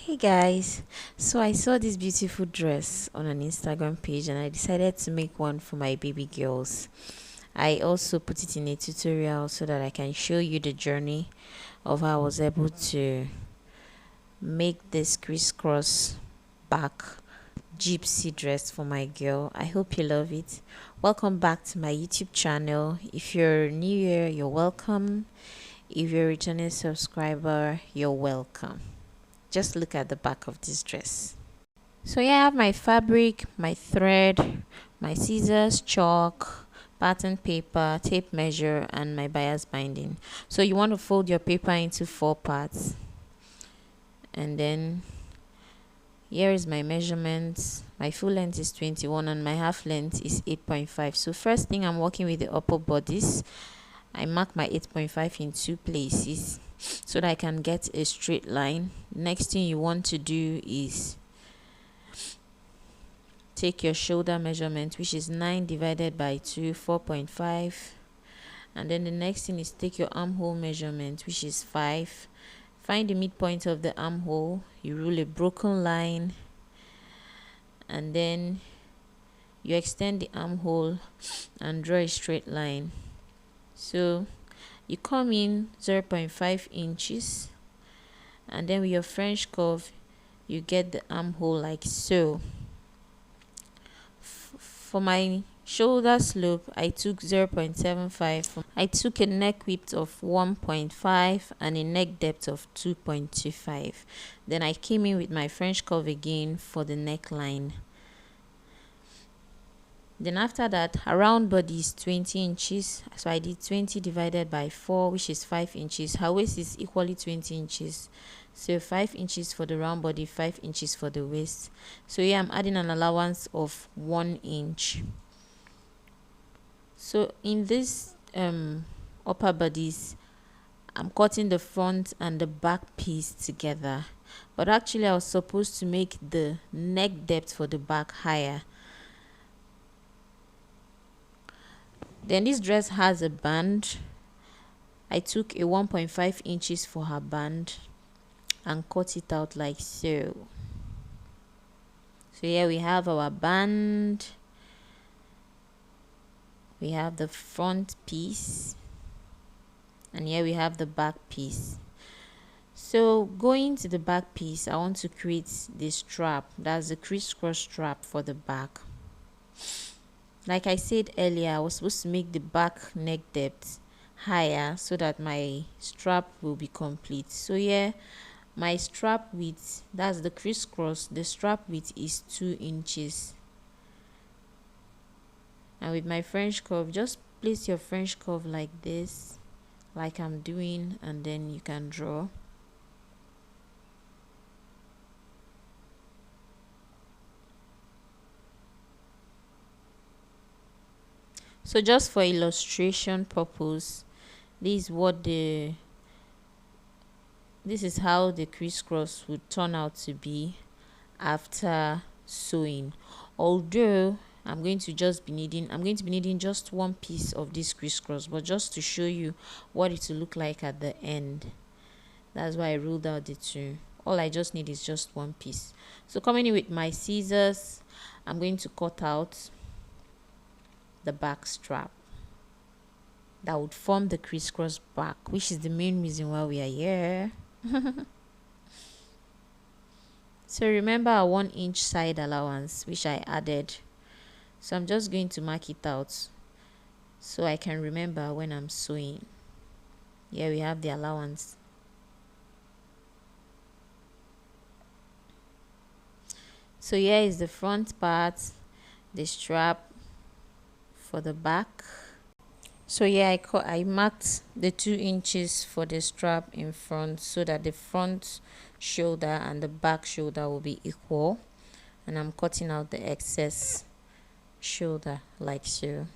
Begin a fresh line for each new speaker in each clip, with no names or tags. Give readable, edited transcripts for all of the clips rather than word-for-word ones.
Hey guys, so I saw this beautiful dress on an Instagram page and I decided to make one for my baby girls. I also put it in a tutorial so that I can show you the journey of how I was able to make this crisscross back gypsy dress for my girl. I hope you love it. Welcome back to my YouTube channel. If you're new here, you're welcome. If you're a returning subscriber, you're welcome. Just look at the back of this dress. So yeah, I have my fabric, my thread, my scissors, chalk, pattern paper, tape measure, and my bias binding. So you want to fold your paper into 4 parts. And then here is my measurements. My full length is 21 and my half length is 8.5. So first thing, I'm working with the upper bodice. I mark my 8.5 in 2 places so that I can get a straight line. Next thing you want to do is take your shoulder measurement, which is 9 divided by 2, 4.5. And then the next thing is take your armhole measurement, which is 5. Find the midpoint of the armhole. You rule a broken line. And then you extend the armhole and draw a straight line. So you come in 0.5 inches, and then with your French curve you get the armhole like so. For my shoulder slope, I took 0.75. I took a neck width of 1.5 and a neck depth of 2.25. Then I came in with my French curve again for the neckline. Then after that, around body is 20 inches, so I did 20 divided by 4, which is 5 inches. Her waist is equally 20 inches, so 5 inches for the round body, 5 inches for the waist. So here I'm adding an allowance of 1 inch. So in this upper bodies, I'm cutting the front and the back piece together, but actually I was supposed to make the neck depth for the back higher. Then this dress has a band. I took a 1.5 inches for her band and cut it out like so. So here we have our band. We have the front piece. And here we have the back piece. So going to the back piece, I want to create this strap. That's the crisscross strap for the back. Like I said earlier, I was supposed to make the back neck depth higher so that my strap will be complete. So here, my strap width, that's the crisscross, the strap width is 2 inches. And with my French curve, just place your French curve like this, like I'm doing, and then you can draw. So just for illustration purpose, this is how the crisscross would turn out to be after sewing. Although I'm going to be needing just one piece of this crisscross, but just to show you what it will look like at the end. That's why I ruled out the 2. All I just need is just one piece. So coming in with my scissors, I'm going to cut out the back strap that would form the crisscross back, which is the main reason why we are here. So remember our 1 inch side allowance, which I added. So I'm just going to mark it out so I can remember when I'm sewing. Here we have the allowance. So here is the front part, the strap for the back. So yeah, I marked the 2 inches for the strap in front so that the front shoulder and the back shoulder will be equal, and I'm cutting out the excess shoulder like so.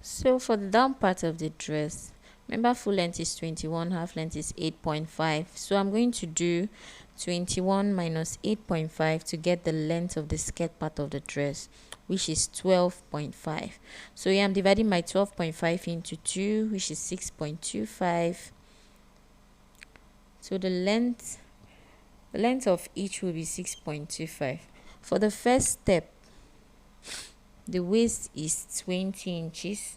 So for the down part of the dress, remember full length is 21, half length is 8.5. So I'm going to do 21 minus 8.5 to get the length of the skirt part of the dress, which is 12.5. So here I'm dividing my 12.5 into 2, which is 6.25. So the length of each will be 6.25. For the first step, the waist is 20 inches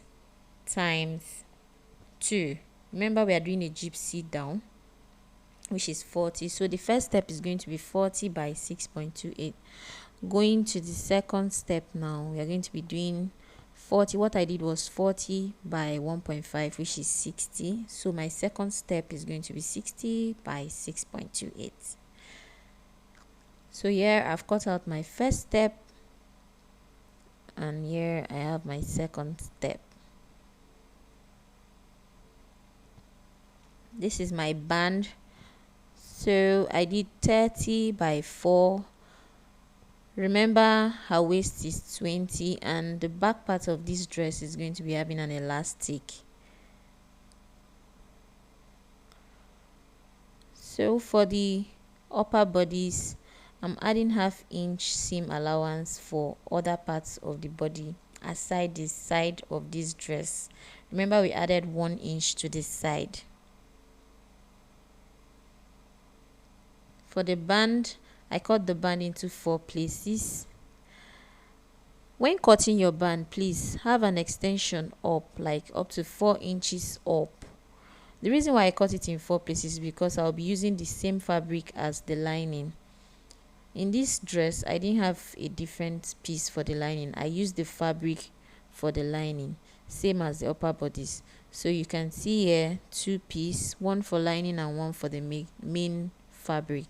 times 2. Remember, we are doing a gypsy down, which is 40. So the first step is going to be 40 by 6.28. Going to the second step now, we are going to be doing 40. What I did was 40 by 1.5, which is 60. So my second step is going to be 60 by 6.28. So here I've cut out my first step, and here I have my second step. This is my band. So I did 30 by 4. Remember, her waist is 20, and the back part of this dress is going to be having an elastic. So for the upper bodice, I'm adding half-inch seam allowance for other parts of the body aside the side of this dress. Remember, we added 1 inch to this side. For the band, I cut the band into 4 places. When cutting your band, please have an extension up, like up to 4 inches up. The reason why I cut it in 4 places is because I'll be using the same fabric as the lining. In this dress, I didn't have a different piece for the lining. I used the fabric for the lining, same as the upper bodice. So you can see here 2 pieces, one for lining and one for the main fabric.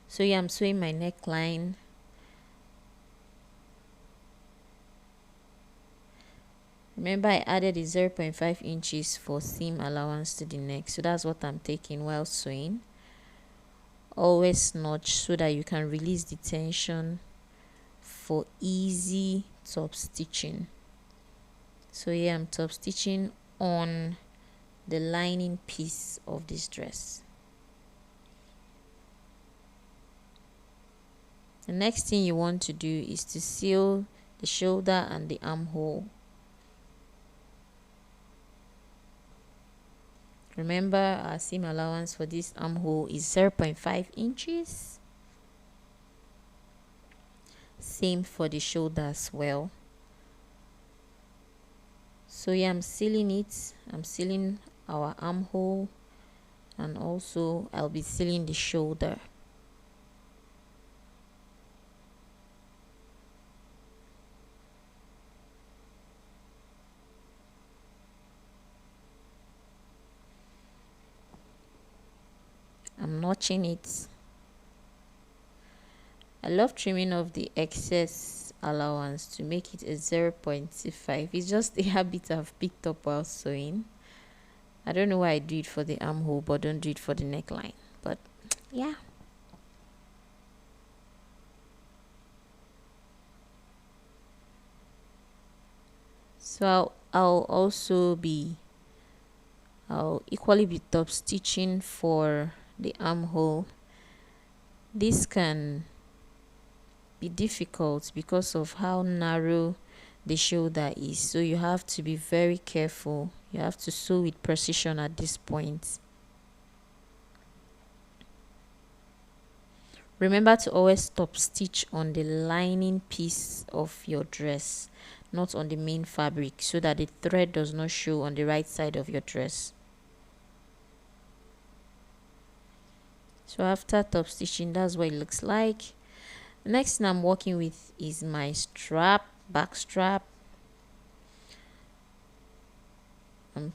So here I'm sewing my neckline. Remember, I added a 0.5 inches for seam allowance to the neck. So that's what I'm taking while sewing. Always notch so that you can release the tension for easy top stitching. So here I'm top stitching on the lining piece of this dress. The next thing you want to do is to seal the shoulder and the armhole. Remember, our seam allowance for this armhole is 0.5 inches. Same for the shoulder as well. So yeah, I'm sealing it. I'm sealing our armhole, and also I'll be sealing the shoulder. I'm notching it. I love trimming off the excess allowance to make it a 0.25. It's just a habit I've picked up while sewing. I don't know why I do it for the armhole, but don't do it for the neckline. But yeah. So I'll equally be top stitching for the armhole. This can be difficult because of how narrow the shoulder is, so you have to be very careful. You have to sew with precision at this point. Remember to always top stitch on the lining piece of your dress, not on the main fabric, so that the thread does not show on the right side of your dress. So after top stitching, that's what it looks like. The next thing I'm working with is my strap, back strap. I'm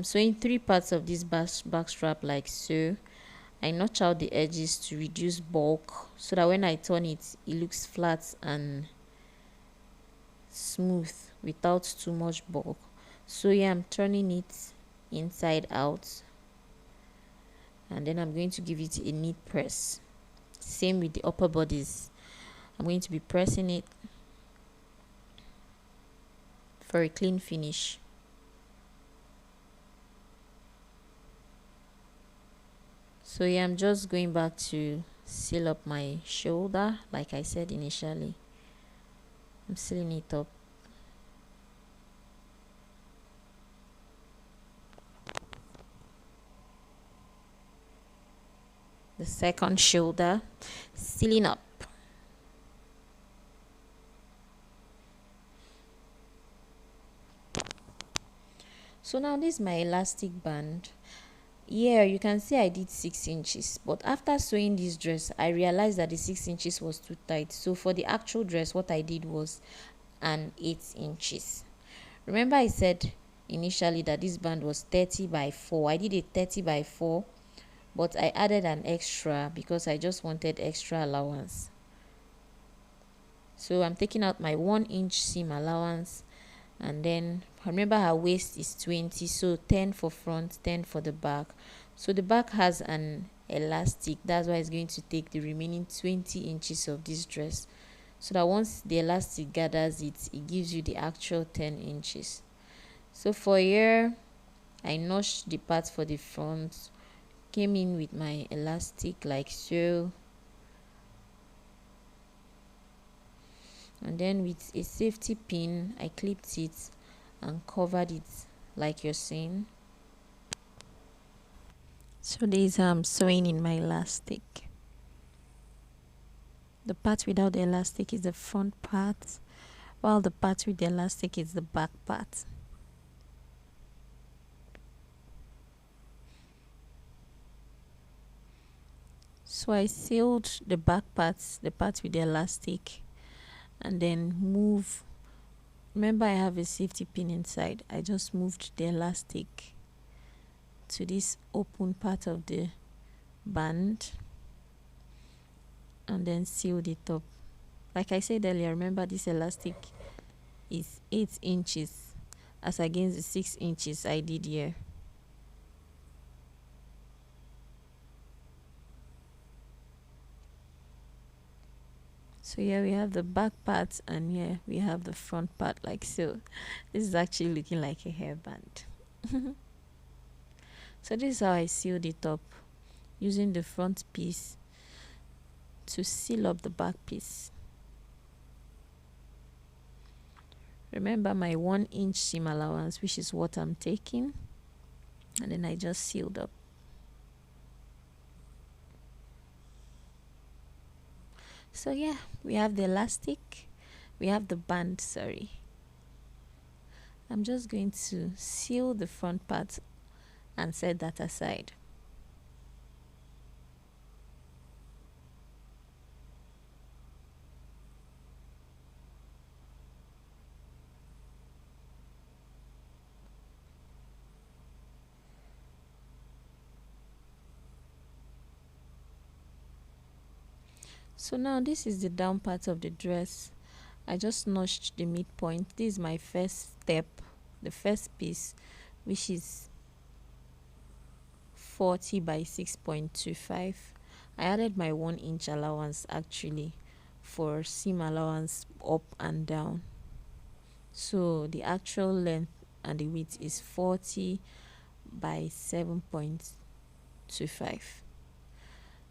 sewing 3 parts of this back strap like so. I notch out the edges to reduce bulk so that when I turn it, it looks flat and smooth without too much bulk. So yeah, I'm turning it inside out, and then I'm going to give it a neat press. Same with the upper bodies. I'm going to be pressing it for a clean finish. So yeah, I'm just going back to seal up my shoulder like I said initially. I'm sealing it up. The second shoulder, sealing up. So now this is my elastic band. Yeah, you can see I did 6 inches, but after sewing this dress I realized that the 6 inches was too tight. So for the actual dress, what I did was an 8 inches. Remember I said initially that this band was 30 by 4. I did a 30 by 4, but I added an extra because I just wanted extra allowance. So I'm taking out my 1-inch seam allowance, and then remember her waist is 20, so 10 for front, 10 for the back. So the back has an elastic, that's why it's going to take the remaining 20 inches of this dress, so that once the elastic gathers it gives you the actual 10 inches. So for here I notched the part for the front, came in with my elastic like so, and then with a safety pin I clipped it and covered it like you're seeing. So this I'm sewing in my elastic. The part without the elastic is the front part, while the part with the elastic is the back part. So I sealed the back parts, the part with the elastic, and then move. Remember I have a safety pin inside. I just moved the elastic to this open part of the band and then sealed it up. Like I said earlier, remember this elastic is 8 inches as against the 6 inches I did here. So here we have the back part, and here we have the front part like so. This is actually looking like a hairband. So this is how I sealed it up, using the front piece to seal up the back piece. Remember my 1-inch seam allowance, which is what I'm taking, and then I just sealed up. So yeah, we have the elastic, we have the band, sorry. I'm just going to seal the front part and set that aside. So now this is the down part of the dress. I just notched the midpoint. This is my first step, the first piece, which is 40 by 6.25. I added my 1-inch allowance actually for seam allowance up and down. So the actual length and the width is 40 by 7.25.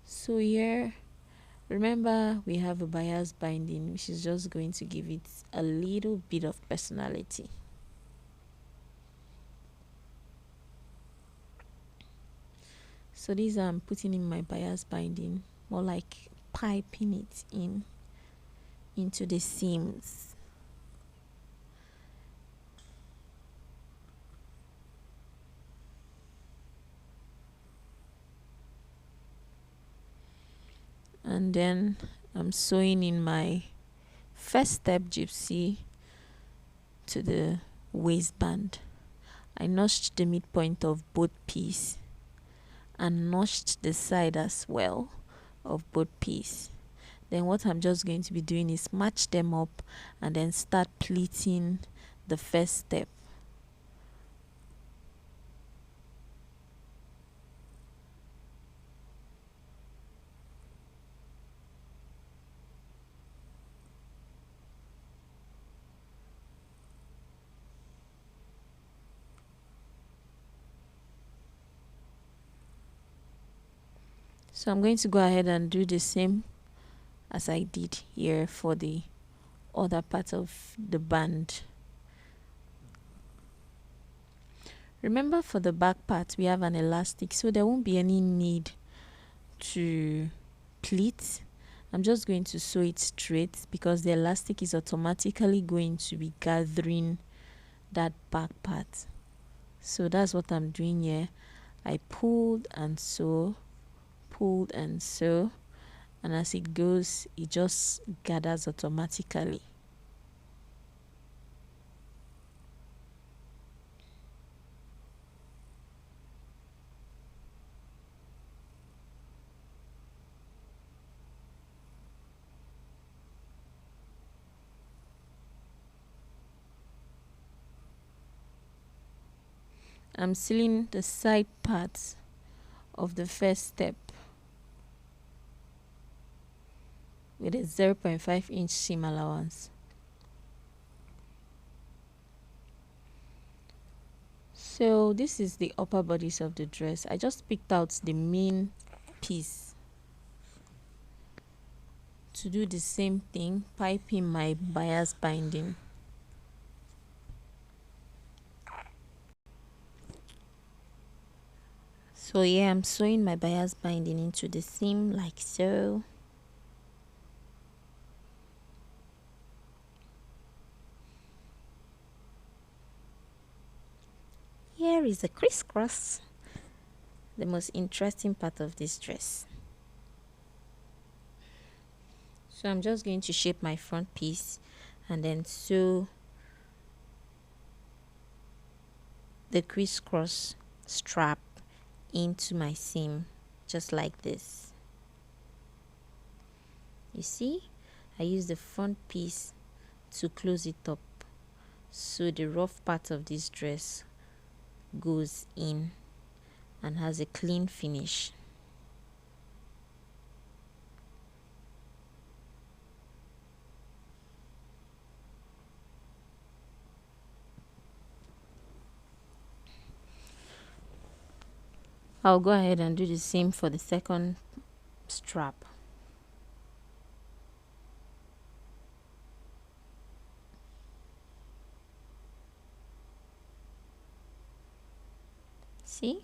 So here, remember we have a bias binding, which is just going to give it a little bit of personality. So these I'm putting in my bias binding, more like piping it in into the seams. And then I'm sewing in my first step gypsy to the waistband. I notched the midpoint of both pieces and notched the side as well of both pieces. Then what I'm just going to be doing is match them up and then start pleating the first step. So I'm going to go ahead and do the same as I did here for the other part of the band. Remember, for the back part we have an elastic, so there won't be any need to pleat. I'm just going to sew it straight because the elastic is automatically going to be gathering that back part. So that's what I'm doing here. I pulled and sew, and as it goes, it just gathers automatically. I'm sealing the side parts of the first step with a 0.5 inch seam allowance. So this is the upper bodice of the dress. I just picked out the main piece to do the same thing, piping my bias binding. So yeah, I'm sewing my bias binding into the seam like so. Here is the crisscross, the most interesting part of this dress. So I'm just going to shape my front piece and then sew the crisscross strap into my seam just like this. You see, I use the front piece to close it up so the rough part of this dress goes in and has a clean finish. I'll go ahead and do the same for the second strap. See?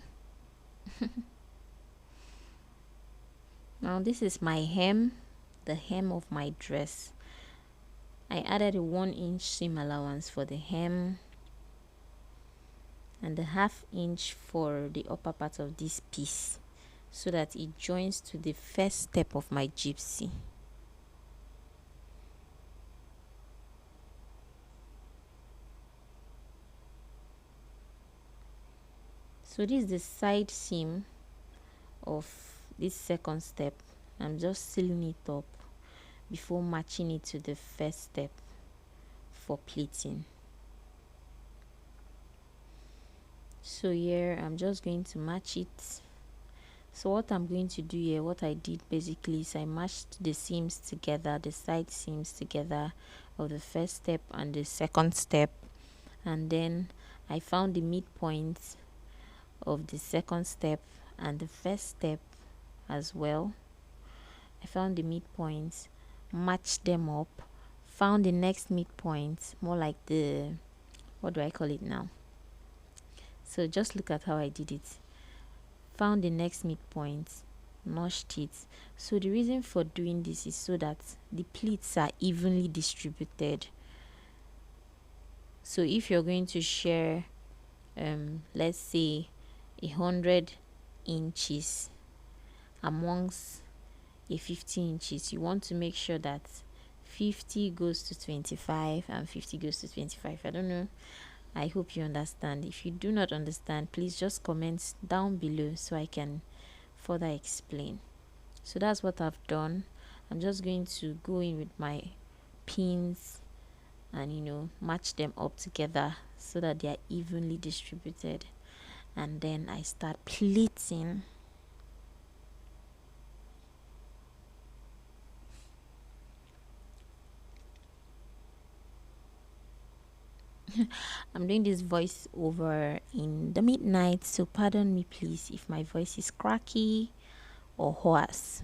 Now this is my hem, the hem of my dress. I added a 1 inch seam allowance for the hem and a 1/2 inch for the upper part of this piece so that it joins to the first step of my gypsy. So this is the side seam of this second step. I'm just sealing it up before matching it to the first step for pleating. So here I'm just going to match it. So what I'm going to do here, what I did basically is I matched the seams together, the side seams together of the first step and the second step, and then I found the midpoint of the second step and the first step as well. I found the midpoints, matched them up, found the next midpoint, more like the, what do I call it now? So just look at how I did it. Found the next midpoint, notched it. So the reason for doing this is so that the pleats are evenly distributed. So if you're going to share let's say 100 inches amongst a 50 inches, you want to make sure that 50 goes to 25 and 50 goes to 25. I don't know, I hope you understand. If you do not understand, please just comment down below so I can further explain. So that's what I've done. I'm just going to go in with my pins and match them up together so that they are evenly distributed, and then I start pleating. I'm doing this voice over in the midnight, so pardon me please if my voice is cracky or horse.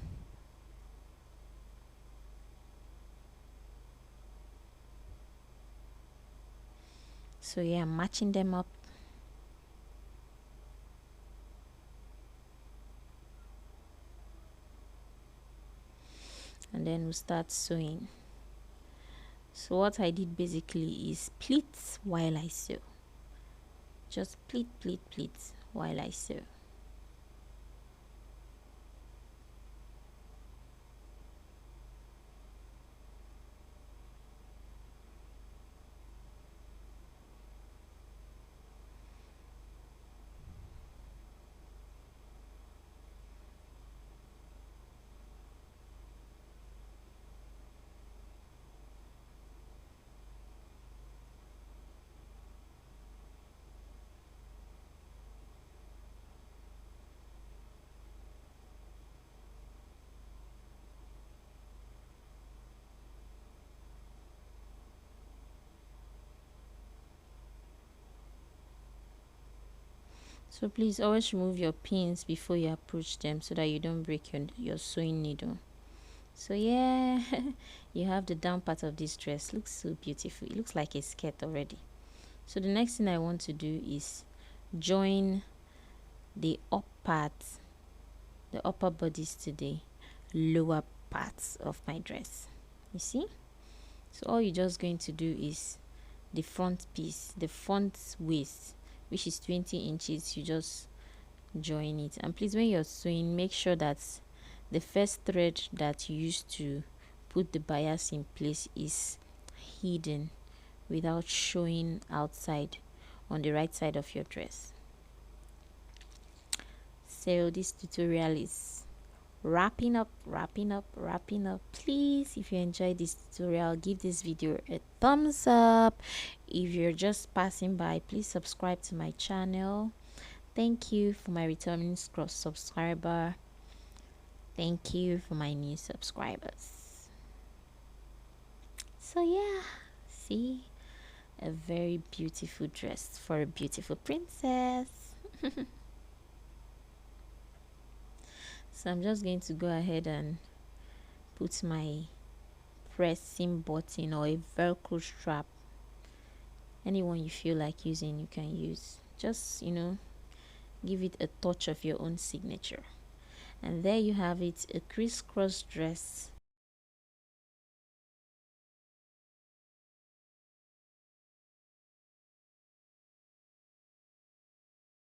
So yeah, I'm matching them up. And then we'll start sewing. So what I did basically is pleats while I sew. Just pleat, pleat, pleat while I sew. So please always remove your pins before you approach them so that you don't break your sewing needle. So yeah, you have the down part of this dress. Looks so beautiful. It looks like a skirt already. So the next thing I want to do is join the up part, the upper bodice to the lower parts of my dress. You see? So all you're just going to do is the front piece, the front waist, which is 20 inches. You just join it. And please, when you're sewing, make sure that the first thread that you use to put the bias in place is hidden without showing outside on the right side of your dress. So this tutorial is wrapping up. Please, if you enjoyed this tutorial, give this video a thumbs up. If you're just passing by, please subscribe to my channel. Thank you for my returning subscriber. Thank you for my new subscribers. So yeah, see, a very beautiful dress for a beautiful princess. So I'm just going to go ahead and put my pressing button or a velcro strap. Anyone you feel like using, you can use. Just, give it a touch of your own signature. And there you have it, a crisscross dress